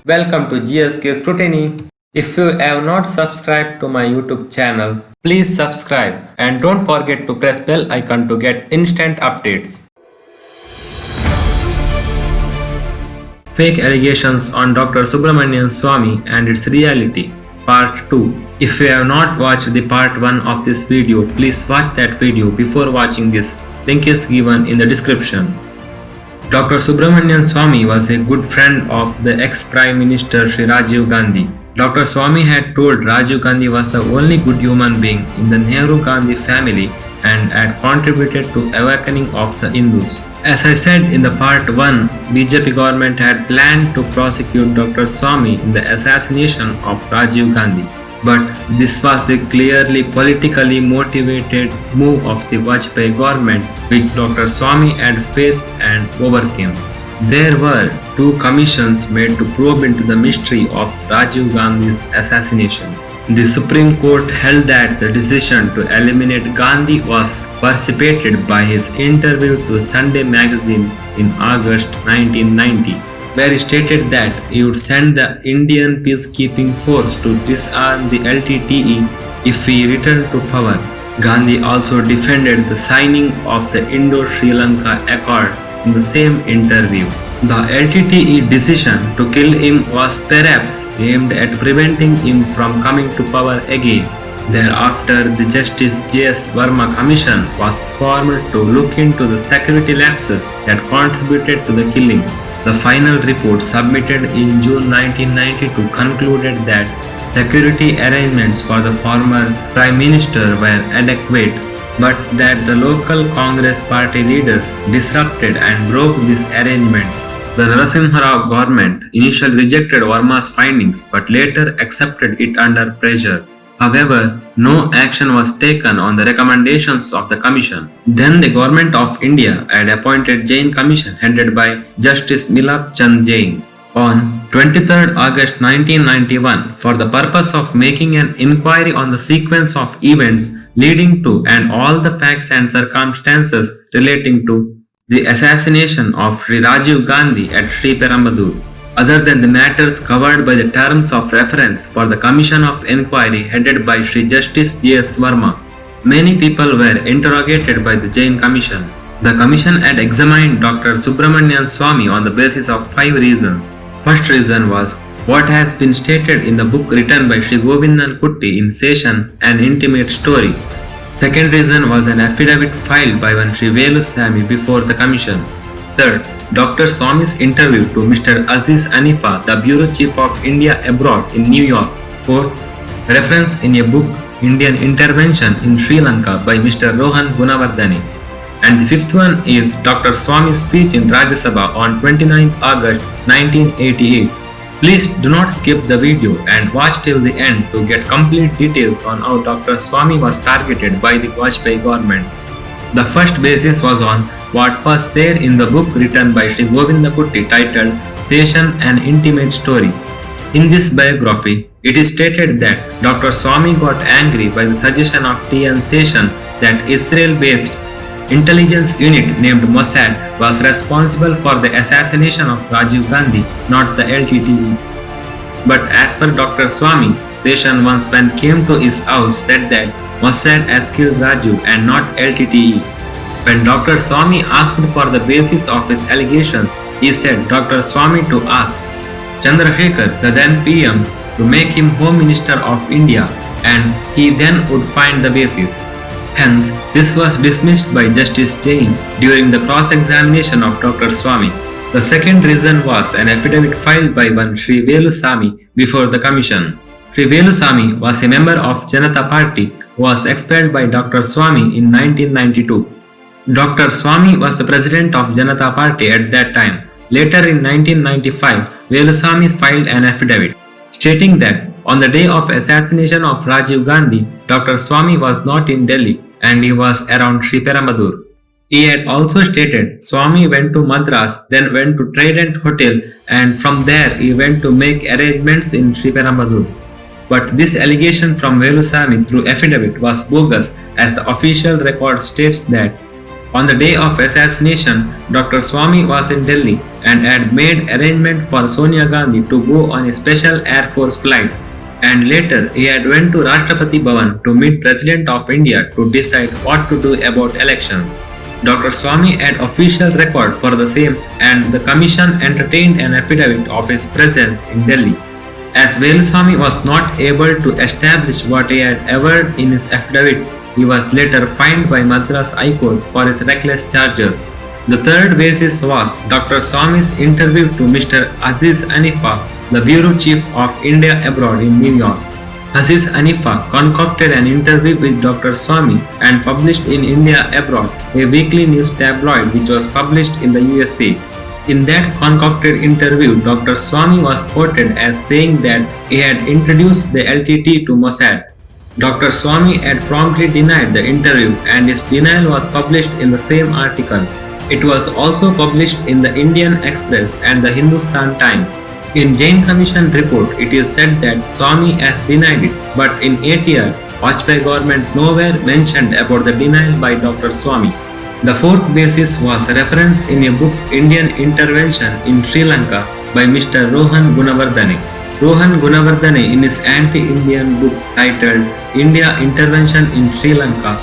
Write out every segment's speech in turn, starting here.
Welcome to GSK Scrutiny. If you have not subscribed to my YouTube channel, please subscribe and don't forget to press bell icon to get instant updates. Fake allegations on Dr. Subramanian Swamy and its reality. Part 2. If you have not watched the part 1 of this video, please watch that video before watching this. Link is given in the description. Dr. Subramanian Swamy was a good friend of the ex-Prime Minister Sri Rajiv Gandhi. Dr. Swamy had told Rajiv Gandhi was the only good human being in the Nehru-Gandhi family and had contributed to awakening of the Hindus. As I said in the part 1, BJP government had planned to prosecute Dr. Swamy in the assassination of Rajiv Gandhi. But this was the clearly politically motivated move of the Vajpayee government, which Dr. Swamy had faced and overcame. There were two commissions made to probe into the mystery of Rajiv Gandhi's assassination. The Supreme Court held that the decision to eliminate Gandhi was precipitated by his interview to Sunday magazine in August 1990, where he stated that he would send the Indian peacekeeping force to disarm the LTTE if he returned to power. Gandhi also defended the signing of the Indo-Sri Lanka Accord in the same interview. The LTTE decision to kill him was perhaps aimed at preventing him from coming to power again. Thereafter, the Justice J.S. Verma Commission was formed to look into the security lapses that contributed to the killing. The final report submitted in June 1992 concluded that security arrangements for the former Prime Minister were adequate, but that the local Congress party leaders disrupted and broke these arrangements. The Narasimha Rao government initially rejected Verma's findings but later accepted it under pressure. However, no action was taken on the recommendations of the commission. Then the government of India had appointed Jain Commission headed by Justice Milap Chand Jain on 23rd August 1991 for the purpose of making an inquiry on the sequence of events leading to and all the facts and circumstances relating to the assassination of Sri Rajiv Gandhi at Sri Perambur, other than the matters covered by the terms of reference for the Commission of Inquiry headed by Sri Justice J.S. Verma. Many people were interrogated by the Jain Commission. The Commission had examined Dr. Subramanian Swamy on the basis of 5 reasons. First reason was what has been stated in the book written by Sri Govindan Kutti in Session, An Intimate Story. Second reason was an affidavit filed by one Sri Velusamy before the Commission. Third, Dr. Swamy's interview to Mr. Aziz Anifa, the Bureau Chief of India Abroad in New York. Fourth, reference in a book, Indian Intervention in Sri Lanka by Mr. Rohan Gunawardene. And the fifth one is Dr. Swamy's speech in Rajya Sabha on 29 August 1988. Please do not skip the video and watch till the end to get complete details on how Dr. Swamy was targeted by the Vajpayee government. The first basis was on what was there in the book written by Sri Govinda Kutti titled Session, An Intimate Story. In this biography, it is stated that Dr. Swamy got angry by the suggestion of T.N. Session that Israel-based intelligence unit named Mossad was responsible for the assassination of Rajiv Gandhi, not the LTTE. But as per Dr. Swamy, Session once when came to his house said that Mossad has killed Rajiv and not LTTE. When Dr. Swamy asked for the basis of his allegations, he said Dr. Swamy to ask Chandrasekhar, the then PM, to make him Home Minister of India and he then would find the basis. Hence, this was dismissed by Justice Jain during the cross-examination of Dr. Swamy. The second reason was an affidavit filed by one Sri Velusamy before the Commission. Sri Velusamy was a member of Janata Party who was expelled by Dr. Swamy in 1992. Dr. Swamy was the president of Janata Party at that time. Later in 1995, Velusamy filed an affidavit stating that on the day of assassination of Rajiv Gandhi, Dr. Swamy was not in Delhi and he was around Sri Perambur. He had also stated Swamy went to Madras, then went to Trident Hotel and from there he went to make arrangements in Sri Perambur. But this allegation from Velusamy through affidavit was bogus as the official record states that On the day of assassination, Dr. Swami was in Delhi and had made arrangement for Sonia Gandhi to go on a special Air Force flight, and later he had went to Rashtrapati Bhavan to meet President of India to decide what to do about elections. Dr. Swami had official record for the same, and the commission entertained an affidavit of his presence in Delhi. As Veluswamy was not able to establish what he had averred in his affidavit, he was later fined by Madras High Court for his reckless charges. The third basis was Dr. Swamy's interview to Mr. Aziz Hanifa, the Bureau Chief of India Abroad in New York. Aziz Hanifa concocted an interview with Dr. Swamy and published in India Abroad, a weekly news tabloid which was published in the USA. In that concocted interview, Dr. Swamy was quoted as saying that he had introduced the LTT to Mossad. Dr. Swamy had promptly denied the interview, and his denial was published in the same article. It was also published in the Indian Express and the Hindustan Times. In Jain Commission report, it is said that Swamy has denied it, but in ATR, Vajpayee government nowhere mentioned about the denial by Dr. Swamy. The fourth basis was reference in a book Indian Intervention in Sri Lanka by Mr. Rohan Gunawardene. Rohan Gunawardene, in his anti-Indian book titled India Intervention in Sri Lanka,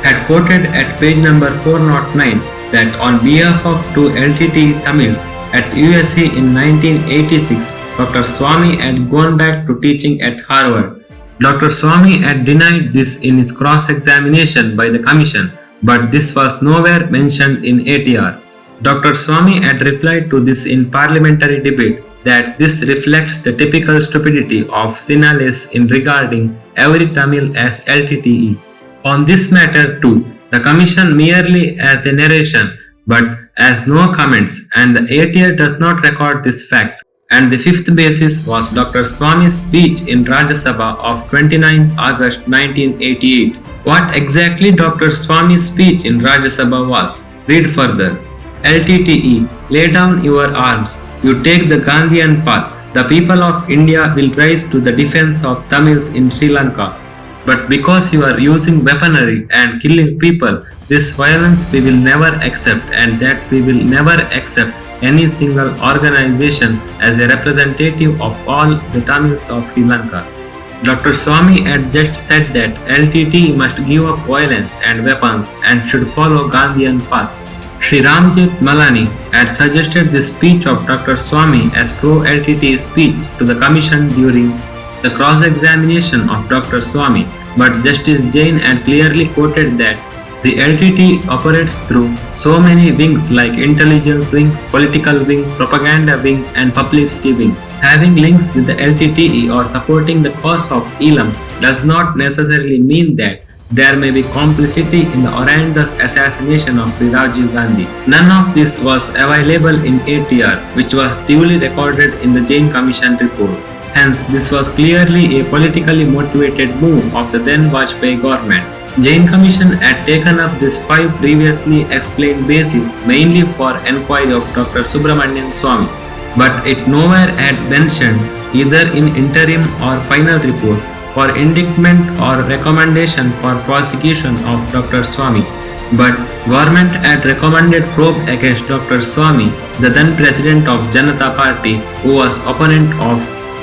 had quoted at page number 409 that on behalf of two LTTE Tamils at USC in 1986, Dr. Swamy had gone back to teaching at Harvard. Dr. Swamy had denied this in his cross-examination by the commission, but this was nowhere mentioned in ATR. Dr. Swamy had replied to this in parliamentary debate that this reflects the typical stupidity of Sinhalese in regarding every Tamil as LTTE. On this matter too, the commission merely has a narration but has no comments, and the ATR does not record this fact. And the fifth basis was Dr. Swamy's speech in Rajya Sabha of 29 August 1988. What exactly Dr. Swamy's speech in Rajya Sabha was? Read further. LTTE, lay down your arms. You take the Gandhian path. The people of India will rise to the defense of Tamils in Sri Lanka. But because you are using weaponry and killing people, this violence we will never accept, and that we will never accept any single organization as a representative of all the Tamils of Sri Lanka. Dr. Swamy had just said that LTT must give up violence and weapons and should follow Gandhian path. Sri Ramjit Malani had suggested the speech of Dr. Swamy as pro-LTT speech to the commission during the cross-examination of Dr. Swamy, but Justice Jain had clearly quoted that the LTT operates through so many wings like intelligence wing, political wing, propaganda wing and publicity wing. Having links with the LTTE or supporting the cause of Elam does not necessarily mean that there may be complicity in the horrendous assassination of Rajiv Gandhi. None of this was available in ATR, which was duly recorded in the Jain Commission report. Hence, this was clearly a politically motivated move of the then Vajpayee government. Jain Commission had taken up these 5 previously explained bases mainly for enquiry of Dr. Subramanian Swamy, but it nowhere had mentioned either in interim or final report for indictment or recommendation for prosecution of Dr. Swamy. But government had recommended probe against Dr. Swamy, the then president of Janata Party, who was opponent of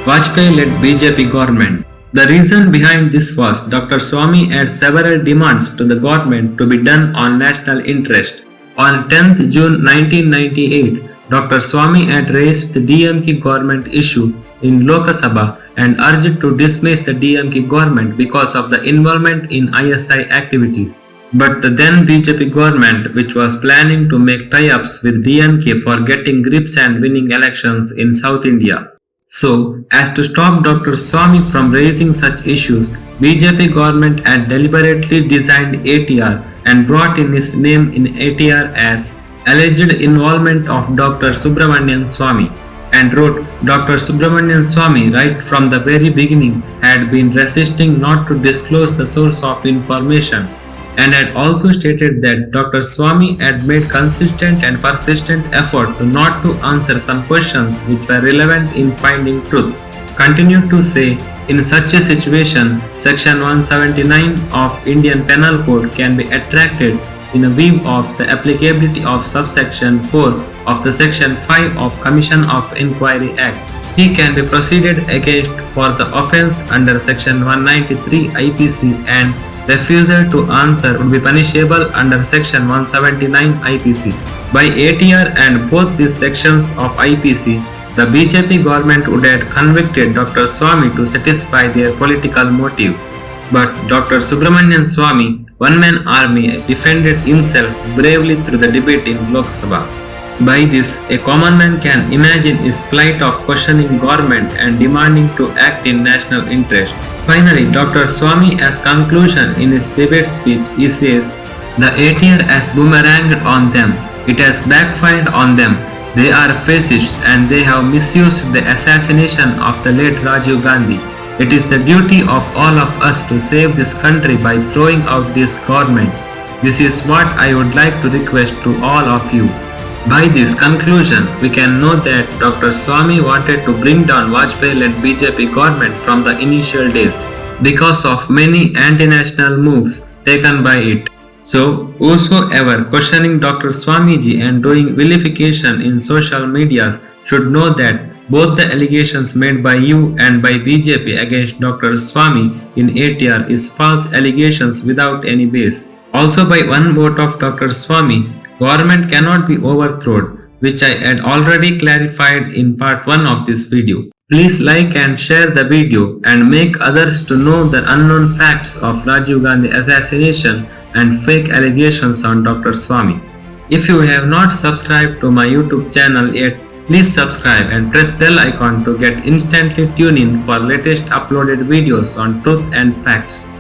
Vajpayee-led BJP government. The reason behind this was Dr. Swamy had several demands to the government to be done on national interest. On 10th June 1998, Dr. Swamy had raised the DMK government issue in Lok Sabha and urged to dismiss the DMK government because of the involvement in ISI activities. But the then BJP government, which was planning to make tie-ups with DMK for getting grips and winning elections in South India. So, as to stop Dr. Swamy from raising such issues, BJP government had deliberately designed ATR and brought in his name in ATR as alleged involvement of Dr. Subramanian Swamy, and wrote Dr. Subramanian Swamy right from the very beginning had been resisting not to disclose the source of information, and had also stated that Dr. Swamy had made consistent and persistent effort to not to answer some questions which were relevant in finding truths. Continued to say, in such a situation, Section 179 of Indian Penal Code can be attracted in view of the applicability of subsection 4 of the section 5 of Commission of Inquiry Act. He can be proceeded against for the offence under section 193 IPC, and refusal to answer would be punishable under section 179 IPC. By ATR and both these sections of IPC, the BJP government would have convicted Dr. Swamy to satisfy their political motive. But Dr. Subramanian Swamy, one-man army, defended himself bravely through the debate in Lok Sabha. By this, a common man can imagine his plight of questioning government and demanding to act in national interest. Finally, Dr. Swamy, as conclusion in his debate speech, he says, "The ATR has boomeranged on them. It has backfired on them. They are fascists and they have misused the assassination of the late Rajiv Gandhi. It is the duty of all of us to save this country by throwing out this government. This is what I would like to request to all of you." By this conclusion, we can know that Dr. Swamy wanted to bring down Vajpayee-led BJP government from the initial days because of many anti-national moves taken by it. So, whosoever questioning Dr. Swamiji and doing vilification in social media should know that both the allegations made by you and by BJP against Dr. Swamy in ATR is false allegations without any base. Also, by one vote of Dr. Swamy, government cannot be overthrown, which I had already clarified in part 1 of this video. Please like and share the video and make others to know the unknown facts of Rajiv Gandhi assassination and fake allegations on Dr. Swamy. If you have not subscribed to my YouTube channel yet, please subscribe and press bell icon to get instantly tune in for latest uploaded videos on truth and facts.